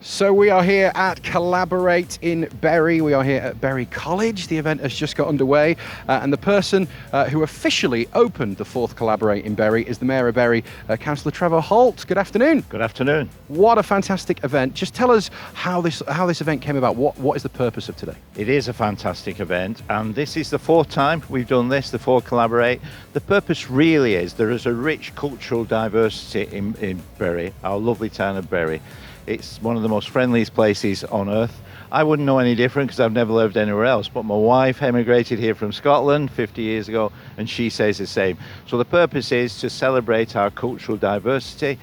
So we are here at Collabor8 in Bury. We are here at Bury College. The event has just got underway, and the person who officially opened the fourth Collabor8 in Bury is the Mayor of Bury, Councillor Trevor Holt. Good afternoon. Good afternoon. What a fantastic event. Just tell us how this event came about. What is the purpose of today? It is a fantastic event, and this is the fourth time we've done this, the fourth Collabor8. The purpose really is there is a rich cultural diversity in Bury, our lovely town of Bury. It's one of the most friendliest places on earth. I wouldn't know any different because I've never lived anywhere else, but my wife emigrated here from Scotland 50 years ago, and she says the same. So the purpose is to celebrate our cultural diversity,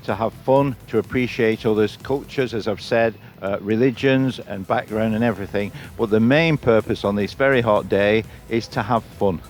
to have fun, to appreciate others' cultures, as I've said, religions and background and everything. But the main purpose on this very hot day is to have fun.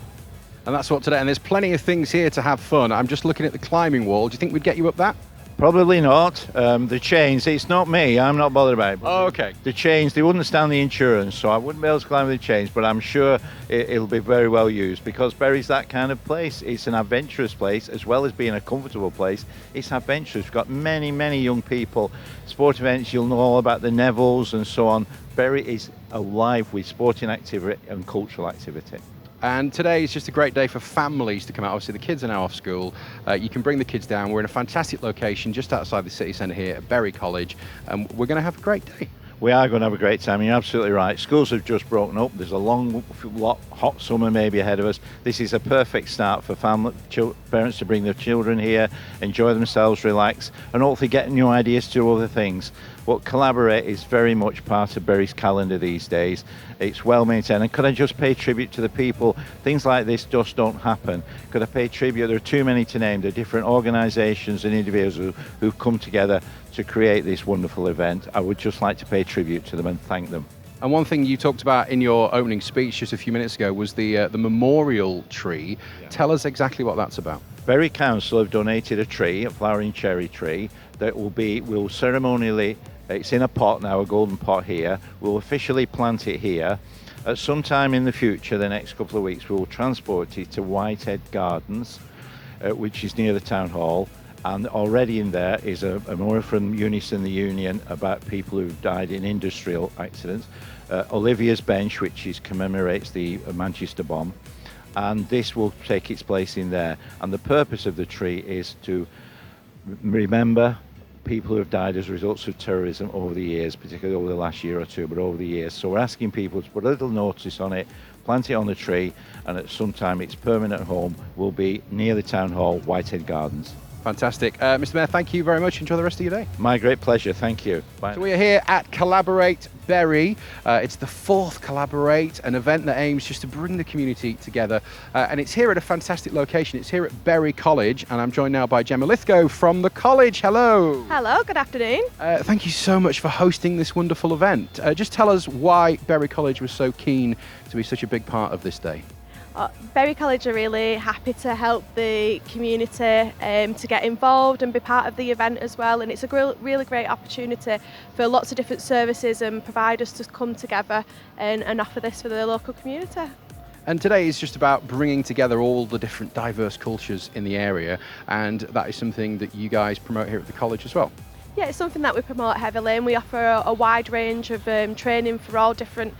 And that's what today, and there's plenty of things here to have fun. I'm just looking at the climbing wall. Do you think we'd get you up that? Probably not. The chains, it's not me, I'm not bothered about it. Oh, okay. The chains, they wouldn't stand the insurance, so I wouldn't be able to climb the chains, but I'm sure it'll be very well used because Bury's that kind of place. It's an adventurous place as well as being a comfortable place. It's adventurous. We've got many, many young people. Sport events, you'll know all about the Nevilles and so on. Bury is alive with sporting activity and cultural activity. And today is just a great day for families to come out. Obviously, the kids are now off school. You can bring the kids down. We're in a fantastic location just outside the city centre here at Bury College, and we're going to have a great day. We are going to have a great time. You're absolutely right. Schools have just broken up. There's a long, hot summer maybe ahead of us. This is a perfect start for parents to bring their children here, enjoy themselves, relax, and hopefully get new ideas to do other things. But Collabor8 is very much part of Bury's calendar these days. It's well maintained. And could I just pay tribute to the people? Things like this just don't happen. Could I pay tribute? There are too many to name. There are different organisations and individuals who've come together to create this wonderful event. I would just like to pay tribute to them and thank them. And one thing you talked about in your opening speech just a few minutes ago was the memorial tree. Yeah. Tell us exactly what that's about. Bury Council have donated a tree, a flowering cherry tree, that will ceremonially, it's in a pot now, a golden pot here. We'll officially plant it here. At some time in the future, the next couple of weeks, we will transport it to Whitehead Gardens, which is near the town hall. And already in there is a memorial from Unison the Union about people who've died in industrial accidents. Olivia's Bench, which commemorates the Manchester bomb. And this will take its place in there. And the purpose of the tree is to remember people who have died as a result of terrorism over the years, particularly over the last year or two, but over the years. So we're asking people to put a little notice on it, plant it on the tree, and at some time its permanent home will be near the town hall, Whitehead Gardens. Fantastic. Mr. Mayor, thank you very much. Enjoy the rest of your day. My great pleasure. Thank you. Bye. So we are here at Collabor8 Bury. It's the fourth Collabor8, an event that aims just to bring the community together. And it's here at a fantastic location. It's here at Bury College, and I'm joined now by Gemma Lithgow from the college. Hello. Hello, good afternoon. Thank you so much for hosting this wonderful event. Just tell us why Bury College was so keen to be such a big part of this day. Bury College are really happy to help the community to get involved and be part of the event as well, and it's a really great opportunity for lots of different services and providers to come together and offer this for the local community. And today is just about bringing together all the different diverse cultures in the area, and that is something that you guys promote here at the college as well. Yeah, it's something that we promote heavily, and we offer a wide range of training for all different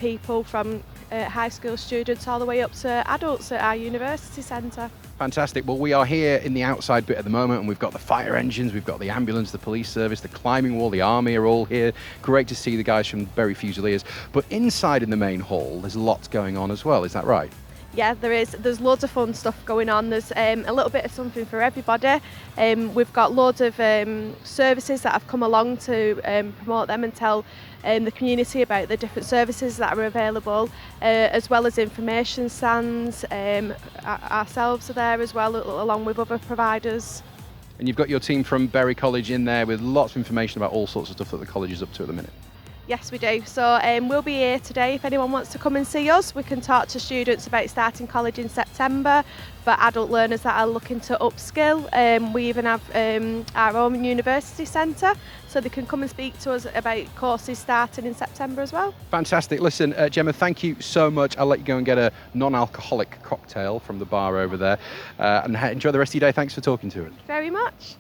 people, from high school students all the way up to adults at our university centre. Fantastic. Well, we are here in the outside bit at the moment, and we've got the fire engines, we've got the ambulance, the police service, the climbing wall, the army are all here. Great to see the guys from Bury Fusiliers. But inside in the main hall, there's lots going on as well. Is that right? Yeah, there is. There's loads of fun stuff going on. There's a little bit of something for everybody. We've got loads of services that have come along to promote them and tell the community about the different services that are available, as well as information stands. Ourselves are there as well, along with other providers. And you've got your team from Bury College in there with lots of information about all sorts of stuff that the college is up to at the minute. Yes, we do. So we'll be here today. If anyone wants to come and see us, we can talk to students about starting college in September. For adult learners that are looking to upskill, we even have our own university centre, so they can come and speak to us about courses starting in September as well. Fantastic. Listen, Gemma, thank you so much. I'll let you go and get a non-alcoholic cocktail from the bar over there, and enjoy the rest of your day. Thanks for talking to us. Very much.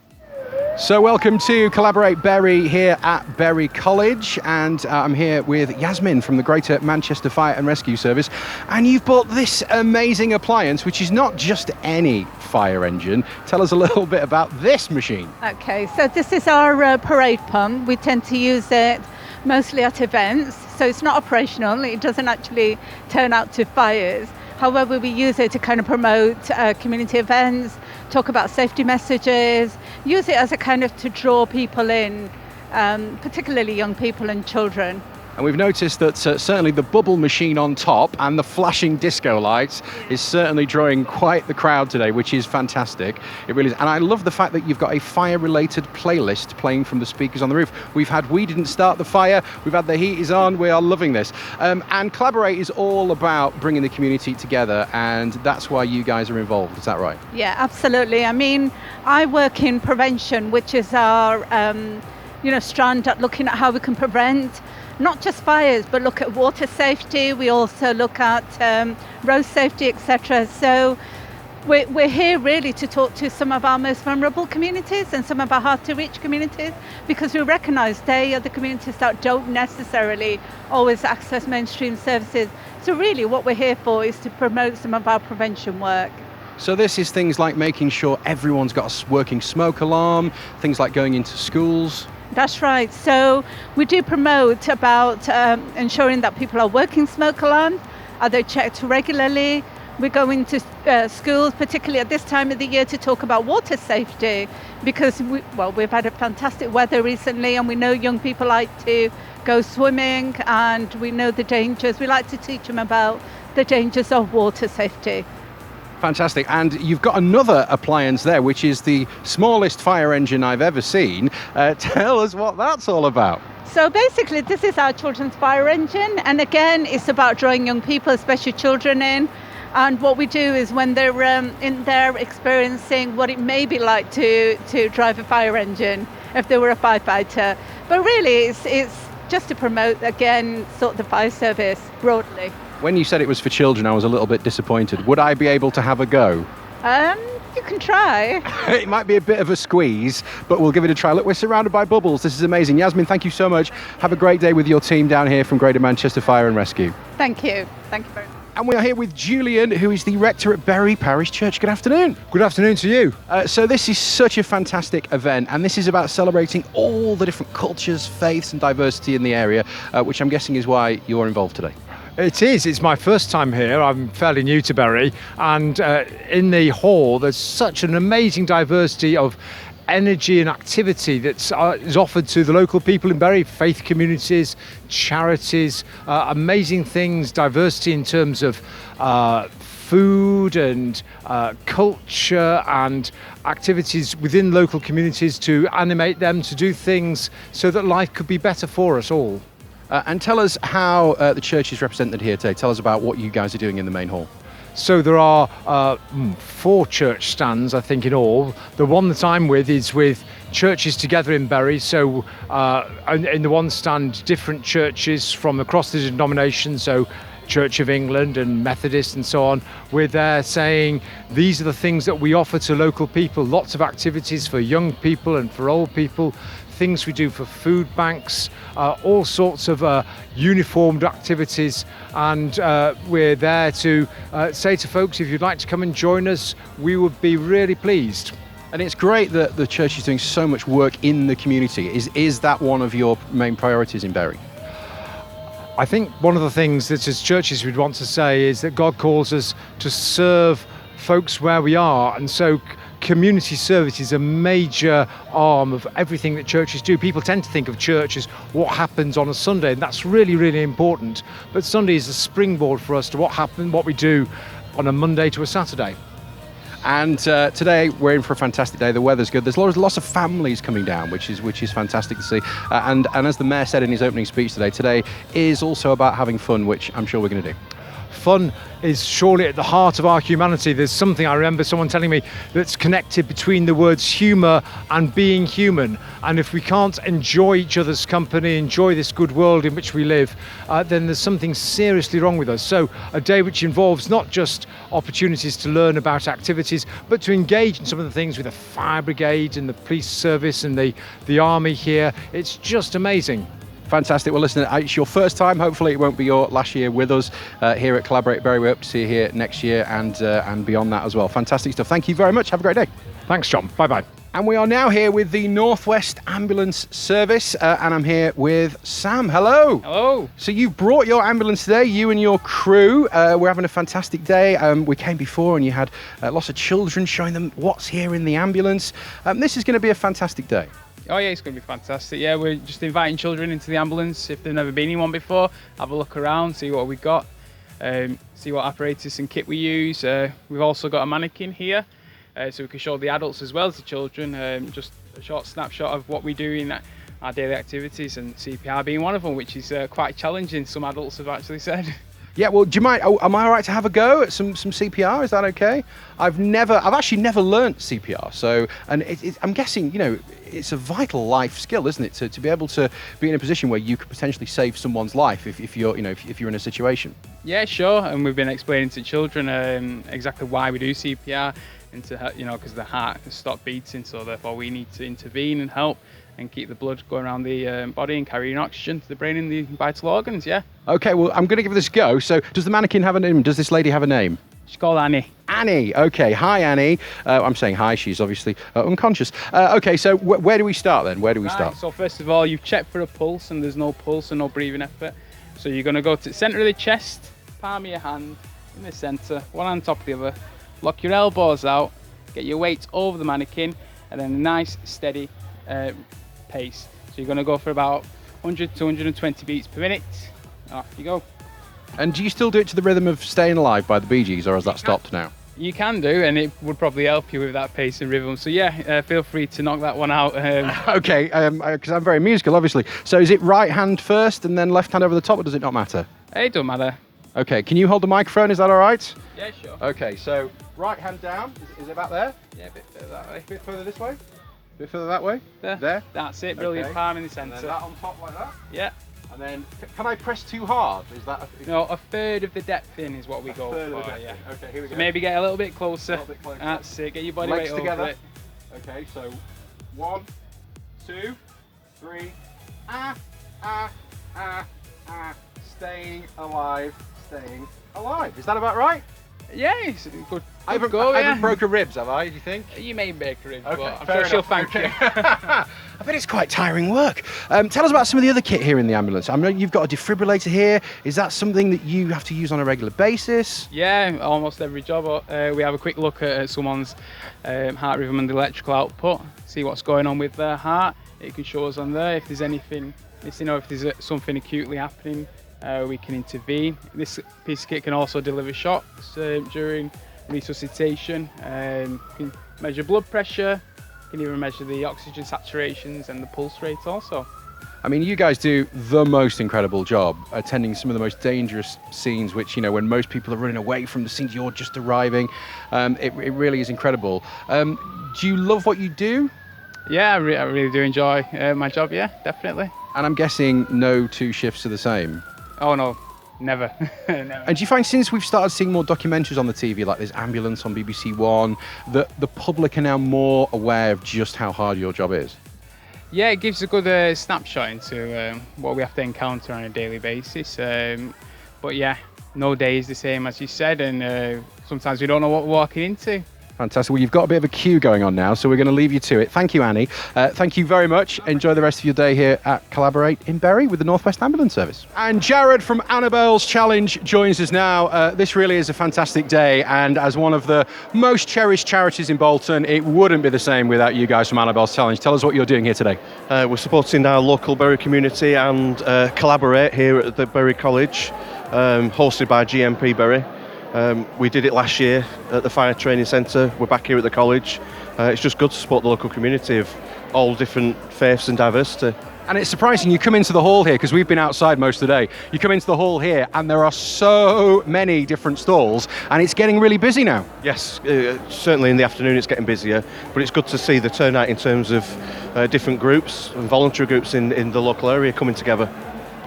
So welcome to Collabor8 Bury here at Bury College, and I'm here with Yasmin from the Greater Manchester Fire and Rescue Service, and you've bought this amazing appliance which is not just any fire engine. Tell us a little bit about this machine. Okay, so this is our parade pump. We tend to use it mostly at events, so it's not operational, it doesn't actually turn out to fires. However, we use it to kind of promote community events, talk about safety messages, use it as a kind of to draw people in, particularly young people and children. And we've noticed that certainly the bubble machine on top and the flashing disco lights is certainly drawing quite the crowd today, which is fantastic. It really is. And I love the fact that you've got a fire-related playlist playing from the speakers on the roof. We've had We Didn't Start the Fire, we've had The Heat Is On, we are loving this. And Collabor8 is all about bringing the community together, and that's why you guys are involved, is that right? Yeah, absolutely. I mean, I work in prevention, which is our strand at looking at how we can prevent not just fires, but look at water safety. We also look at road safety, etc. So we're here really to talk to some of our most vulnerable communities and some of our hard-to-reach communities, because we recognise they are the communities that don't necessarily always access mainstream services. So really what we're here for is to promote some of our prevention work. So this is things like making sure everyone's got a working smoke alarm, things like going into schools. That's right. So we do promote about ensuring that people are working smoke alarms. Are they checked regularly? We go into schools, particularly at this time of the year, to talk about water safety, because we've had a fantastic weather recently, and we know young people like to go swimming, and we know the dangers. We like to teach them about the dangers of water safety. Fantastic. And you've got another appliance there, which is the smallest fire engine I've ever seen. Tell us what that's all about. So basically, this is our children's fire engine. And again, it's about drawing young people, especially children, in. And what we do is when they're in there experiencing what it may be like to drive a fire engine, if they were a firefighter. But really, it's just to promote, again, sort of the fire service broadly. When you said it was for children, I was a little bit disappointed. Would I be able to have a go? You can try. It might be a bit of a squeeze, but we'll give it a try. Look, we're surrounded by bubbles. This is amazing. Yasmin, thank you so much. Have a great day with your team down here from Greater Manchester Fire and Rescue. Thank you. Thank you very much. And we are here with Julian, who is the rector at Bury Parish Church. Good afternoon. Good afternoon to you. So this is such a fantastic event, and this is about celebrating all the different cultures, faiths and diversity in the area, which I'm guessing is why you're involved today. It is. It's my first time here. I'm fairly new to Bury, and in the hall there's such an amazing diversity of energy and activity that is offered to the local people in Bury, faith communities, charities, amazing things, diversity in terms of food and culture and activities within local communities to animate them to do things so that life could be better for us all. And tell us how the church is represented here today. Tell us about what you guys are doing in the main hall. So there are 4 church stands, I think, in all. The one that I'm with is with churches together in Bury. So in the one stand, different churches from across the denomination, so Church of England and Methodist and so on. We're there saying these are the things that we offer to local people. Lots of activities for young people and for old people. Things we do for food banks, all sorts of uniformed activities, and we're there to say to folks, if you'd like to come and join us, we would be really pleased. And it's great that the church is doing so much work in the community. Is that one of your main priorities in Bury? I think one of the things that as churches we'd want to say is that God calls us to serve folks where we are, and so community service is a major arm of everything that churches do. People tend to think of church as what happens on a Sunday, and that's really, really important. But Sunday is a springboard for us to what we do on a Monday to a Saturday. And today we're in for a fantastic day. The weather's good. There's lots of families coming down, which is fantastic to see. And as the mayor said in his opening speech today is also about having fun, which I'm sure we're going to do. fun is surely at the heart of our humanity. There's something I remember someone telling me that's connected between the words humour and being human. And if we can't enjoy each other's company, enjoy this good world in which we live, then there's something seriously wrong with us. So a day which involves not just opportunities to learn about activities, but to engage in some of the things with the fire brigade and the police service and the army here. It's just amazing. Fantastic. Well, listen, it's your first time. Hopefully it won't be your last year with us here at Collabor8 Bury. We hope to see you here next year and beyond that as well. Fantastic stuff. Thank you very much. Have a great day. Thanks, John. Bye-bye. And we are now here with the Northwest Ambulance Service, and I'm here with Sam. Hello. Hello. So you've brought your ambulance today, you and your crew. We're having a fantastic day. We came before and you had lots of children showing them what's here in the ambulance. This is going to be a fantastic day. Oh yeah, it's going to be fantastic. Yeah, we're just inviting children into the ambulance if they've never been in one before. Have a look around, see what we've got, see what apparatus and kit we use. We've also got a mannequin here, so we can show the adults as well as the children just a short snapshot of what we do in our daily activities, and CPR being one of them, which is quite challenging, some adults have actually said. Yeah, well, do you mind? Am I all right to have a go at some CPR? Is that okay? I've actually never learnt CPR. So, and I'm guessing, you know, it's a vital life skill, isn't it, to be able to be in a position where you could potentially save someone's life if you're, you know, if you're in a situation. Yeah, sure. And we've been explaining to children exactly why we do CPR, and to, you know, because the heart can stop beating, so therefore we need to intervene and help and keep the blood going around the body and carrying oxygen to the brain and the vital organs, yeah. Okay, well, I'm going to give this a go. So does the mannequin have a name? Does this lady have a name? She's called Annie. Annie, okay. Hi, Annie. I'm saying hi, she's obviously unconscious. Okay, so where do we start then? Where do we start? So first of all, you've checked for a pulse, and there's no pulse and no breathing effort. So you're going to go to the centre of the chest, palm of your hand in the centre, one on top of the other. Lock your elbows out, get your weight over the mannequin, and then a nice steady pace. So you're going to go for about 100 to 120 beats per minute. Off you go. And do you still do it to the rhythm of Staying Alive by the Bee Gees, or has that stopped now? You can do, and it would probably help you with that pace and rhythm. So yeah, feel free to knock that one out. Okay, because I'm very musical, obviously. So is it right hand first and then left hand over the top, or does it not matter? It don't matter. Okay, can you hold the microphone? Is that all right? Yeah, sure. Okay, so right hand down. Is it back there? Yeah, a bit further that way. A bit further this way? A bit further that way? There. There? That's it, brilliant. Okay. Palm in the And then centre. that on top like that? Yeah. And then, can I press too hard? Is that No, a third of the depth in is what we go third of for, the depth yeah. in. Okay, here we So go. maybe get a little bit closer. A little bit closer. That's it, get your body Legs weight together. over it. Okay, so 1, 2, 3. Staying alive, staying alive. Is that about right? Yeah, it's good. I haven't broke a ribs, have I, do you think? You may break a rib, Okay, but I'm fair sure she'll enough. thank Okay. you. I bet it's quite tiring work. Tell us about some of the other kit here in the ambulance. I know you've got a defibrillator here. Is that something that you have to use on a regular basis? Yeah, almost every job. We have a quick look at someone's heart rhythm and electrical output, see what's going on with their heart. It can show us on there if there's anything missing or if there's something acutely happening. We can intervene. This piece of kit can also deliver shocks during resuscitation. Can measure blood pressure, can even measure the oxygen saturations and the pulse rate also. I mean, you guys do the most incredible job attending some of the most dangerous scenes, which, you know, when most people are running away from the scenes, you're just arriving. It really is incredible. Do you love what you do? Yeah, I really do enjoy my job, yeah, definitely. And I'm guessing no two shifts are the same. Oh no, never. Never. And do you find since we've started seeing more documentaries on the TV, like this Ambulance on BBC One, that the public are now more aware of just how hard your job is? Yeah, it gives a good snapshot into what we have to encounter on a daily basis. But yeah, no day is the same as you said, and sometimes we don't know what we're walking into. Fantastic. Well, you've got a bit of a queue going on now, so we're going to leave you to it. Thank you, Annie. Thank you very much. Enjoy the rest of your day here at Collabor8 in Bury with the Northwest Ambulance Service. And Jared from Annabelle's Challenge joins us now. This really is a fantastic day, and as one of the most cherished charities in Bolton, it wouldn't be the same without you guys from Annabelle's Challenge. Tell us what you're doing here today. We're supporting our local Bury community and Collabor8 here at the Bury College, hosted by GMP Bury. We did it last year at the Fire Training Centre. We're back here at the college. It's just good to support the local community of all different faiths and diversity. And it's surprising, you come into the hall here, because we've been outside most of the day, you come into the hall here and there are so many different stalls and it's getting really busy now. Yes, certainly in the afternoon it's getting busier, but it's good to see the turnout in terms of different groups and voluntary groups in the local area coming together.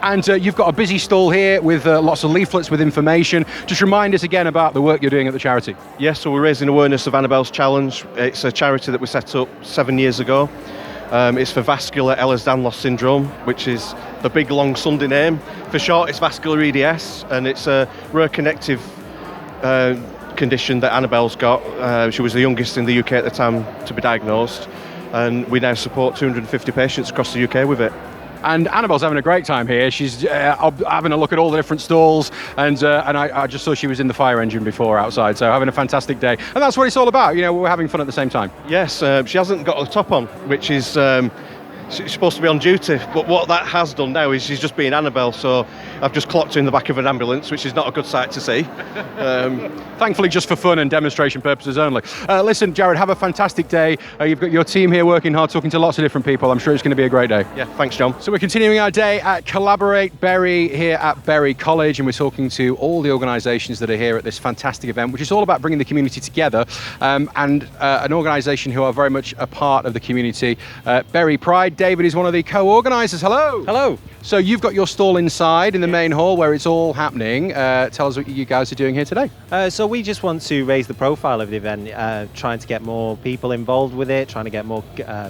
And you've got a busy stall here with lots of leaflets with information. Just remind us again about the work you're doing at the charity. Yes, so we're raising awareness of Annabelle's Challenge. It's a charity that we set up 7 years ago. It's for vascular Ehlers-Danlos syndrome, which is the big long Sunday name. For short, it's vascular EDS, and it's a rare connective condition that Annabelle's got. She was the youngest in the UK at the time to be diagnosed, and we now support 250 patients across the UK with it. And Annabelle's having a great time here. She's having a look at all the different stalls, and I just saw she was in the fire engine before outside, so having a fantastic day. And that's what it's all about, you know, we're having fun at the same time. Yes, she hasn't got a top on, which is she's supposed to be on duty, but what that has done now is she's just being Annabelle, so I've just clocked her in the back of an ambulance, which is not a good sight to see. Thankfully just for fun and demonstration purposes only. Listen, Jared, have a fantastic day. You've got your team here working hard, talking to lots of different people. I'm sure it's going to be a great day. Yeah, thanks, John. So we're continuing our day at Collabor8 Bury here at Bury College, and we're talking to all the organisations that are here at this fantastic event, which is all about bringing the community together, and an organisation who are very much a part of the community, Bury Pride. David is one of the co-organisers. Hello. Hello. So you've got your stall inside in the main hall where it's all happening. Tell us what you guys are doing here today. So we just want to raise the profile of the event, trying to get more people involved with it, trying to get more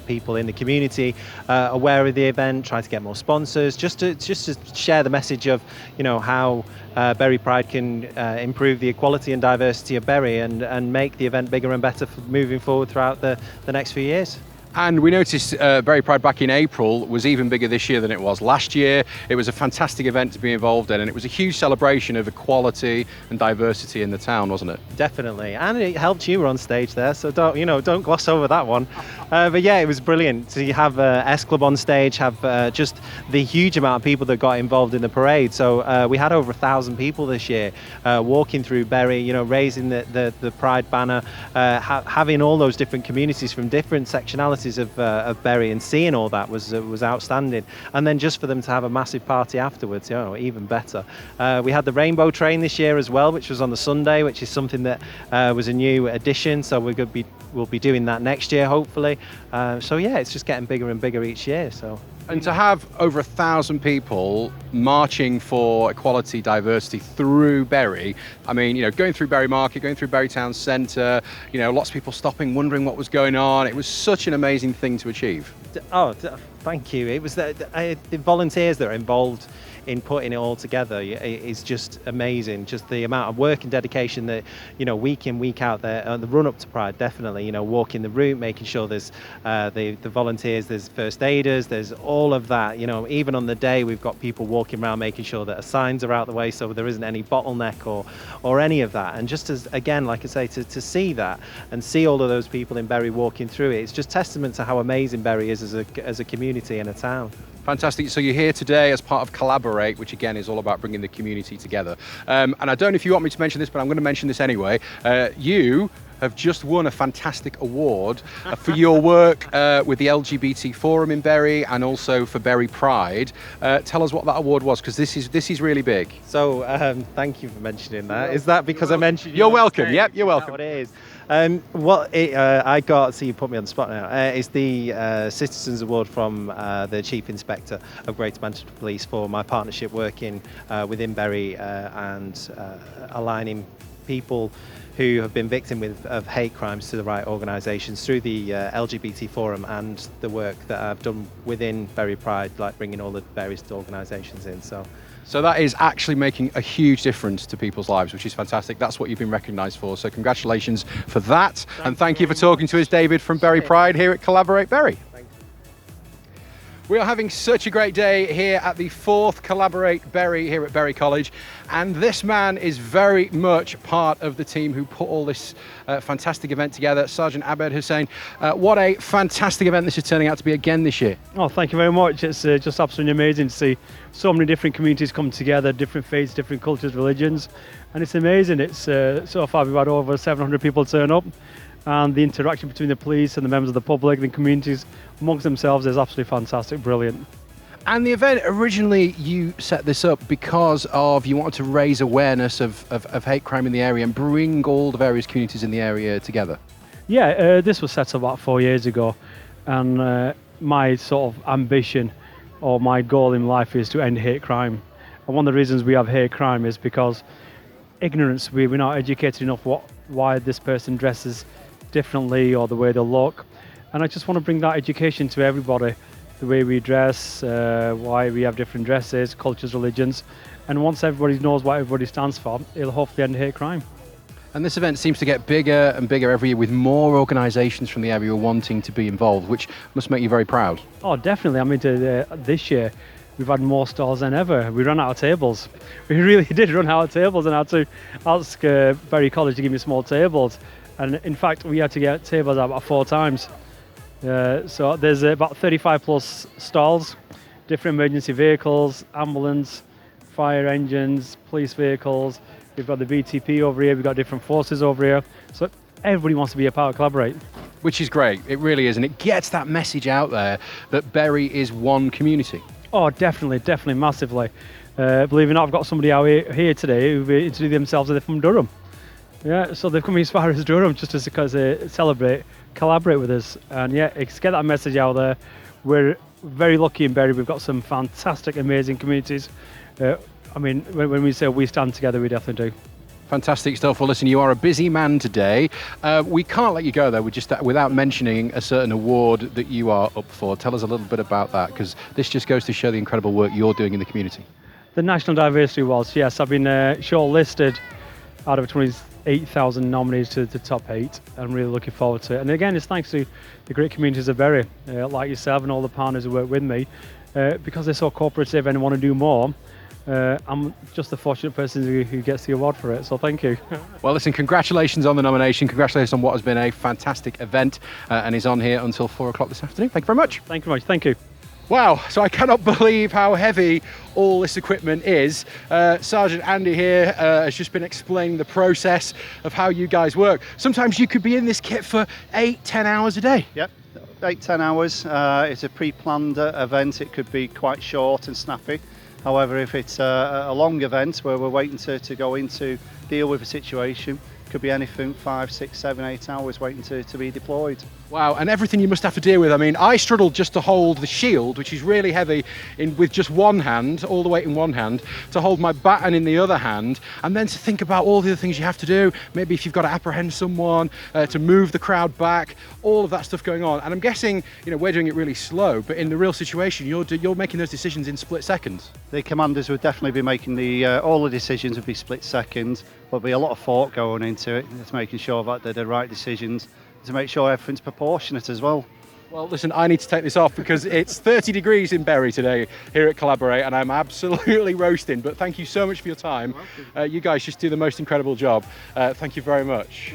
people in the community aware of the event, trying to get more sponsors, just to share the message of, you know, how Bury Pride can improve the equality and diversity of Bury and make the event bigger and better moving forward throughout the next few years. And we noticed Bury Pride back in April was even bigger this year than it was last year. It was a fantastic event to be involved in, and it was a huge celebration of equality and diversity in the town, wasn't it? Definitely, and it helped you on stage there, so don't gloss over that one. But yeah, it was brilliant to have S Club on stage, have just the huge amount of people that got involved in the parade. So we had over 1,000 people this year walking through Bury, you know, raising the Pride banner, having all those different communities from different sectionalities of Bury, and seeing all that was outstanding. And then just for them to have a massive party afterwards, you know, even better. We had the Rainbow Train this year as well, which was on the Sunday, which is something that was a new addition. So we'll be doing that next year, hopefully. So yeah, it's just getting bigger and bigger each year. So. And to have over 1,000 people marching for equality, diversity through Bury, I mean, you know, going through Bury Market, going through Bury Town Centre, you know, lots of people stopping, wondering what was going on. It was such an amazing thing to achieve. Oh, thank you. It was the volunteers that are involved in putting it all together is just amazing. Just the amount of work and dedication that, you know, week in, week out there, the run up to Pride, definitely, you know, walking the route, making sure there's the volunteers, there's first aiders, there's all of that, you know, even on the day we've got people walking around making sure that signs are out the way so there isn't any bottleneck or any of that. And just as, again, like I say, to see that and see all of those people in Bury walking through it, it's just testament to how amazing Bury is as a community and a town. Fantastic. So you're here today as part of Collabor8, which again is all about bringing the community together. And I don't know if you want me to mention this, but I'm going to mention this anyway. You have just won a fantastic award for your work with the LGBT Forum in Bury and also for Bury Pride. Tell us what that award was, because this is really big. So thank you for mentioning that. Is that because I mentioned you? You're welcome. Yep, you're welcome. What it is. I got, so you put me on the spot now, it's the Citizens Award from the Chief Inspector of Greater Manchester Police for my partnership working within Bury and aligning people who have been victims of hate crimes to the right organisations through the LGBT Forum and the work that I've done within Bury Pride, like bringing all the various organisations in. So that is actually making a huge difference to people's lives, which is fantastic. That's what you've been recognised for. So congratulations for that. And thank you for talking to us, David, from Bury Pride here at Collabor8 Bury. We are having such a great day here at the 4th Collabor8 Bury here at Bury College, and this man is very much part of the team who put all this fantastic event together, Sergeant Abed Hussain. What a fantastic event this is turning out to be again this year. Oh, thank you very much. It's just absolutely amazing to see so many different communities come together, different faiths, different cultures, religions, and it's amazing. It's so far we've had over 700 people turn up. And the interaction between the police and the members of the public and communities amongst themselves is absolutely fantastic, brilliant. And the event, originally you set this up because of you wanted to raise awareness of hate crime in the area and bring all the various communities in the area together. Yeah, this was set up about 4 years ago, and my sort of ambition or my goal in life is to end hate crime. And one of the reasons we have hate crime is because ignorance. We're not educated enough why this person dresses differently or the way they look. And I just want to bring that education to everybody, the way we dress, why we have different dresses, cultures, religions. And once everybody knows what everybody stands for, it'll hopefully end hate crime. And this event seems to get bigger and bigger every year with more organisations from the area wanting to be involved, which must make you very proud. Oh, definitely. I mean, this year we've had more stalls than ever. We ran out of tables. We really did run out of tables, and I had to ask Bury College to give me small tables. And in fact, we had to get tables out about 4 times. So there's about 35 plus stalls, different emergency vehicles, ambulance, fire engines, police vehicles. We've got the BTP over here, we've got different forces over here. So everybody wants to be a part of Collabor8. Which is great, it really is, and it gets that message out there that Bury is one community. Oh, definitely, massively. Believe it or not, I've got somebody out here today who introduced themselves as they're from Durham. Yeah, so they've come as far as Durham just because they celebrate, collaborate with us. And yeah, it's get that message out there. We're very lucky in Bury, we've got some fantastic, amazing communities. I mean, when we say we stand together, we definitely do. Fantastic stuff. Well, listen, you are a busy man today. We can't let you go, though, without mentioning a certain award that you are up for. Tell us a little bit about that, because this just goes to show the incredible work you're doing in the community. The National Diversity Awards, yes. I've been shortlisted out of 28,000 nominees to the top 8. I'm really looking forward to it. And again, it's thanks to the great communities of Bury, like yourself and all the partners who work with me, because they're so cooperative and want to do more. I'm just the fortunate person who gets the award for it, so thank you. Well, listen, congratulations on the nomination, congratulations on what has been a fantastic event, and is on here until 4 o'clock this afternoon. Thank you very much. Thank you very much, thank you. Wow, so I cannot believe how heavy all this equipment is. Sergeant Andy here has just been explaining the process of how you guys work. Sometimes you could be in this kit for 8-10 hours a day. Yep, 8-10 hours. It's a pre-planned event. It could be quite short and snappy. However, if it's a long event where we're waiting to go in to deal with a situation, it could be anything 5, 6, 7, 8 hours waiting to be deployed. Wow, and everything you must have to deal with. I mean, I struggled just to hold the shield, which is really heavy, with just one hand, all the weight in one hand, to hold my baton in the other hand, and then to think about all the other things you have to do. Maybe if you've got to apprehend someone, to move the crowd back, all of that stuff going on. And I'm guessing, you know, we're doing it really slow, but in the real situation, you're making those decisions in split seconds. The commanders would definitely be making all the decisions would be split seconds. There'll be a lot of thought going into it. It's making sure that they're the right decisions, to make sure everything's proportionate as well. Well, listen, I need to take this off because it's 30 degrees in Bury today here at Collabor8, and I'm absolutely roasting. But thank you so much for your time. You guys just do the most incredible job. Thank you very much.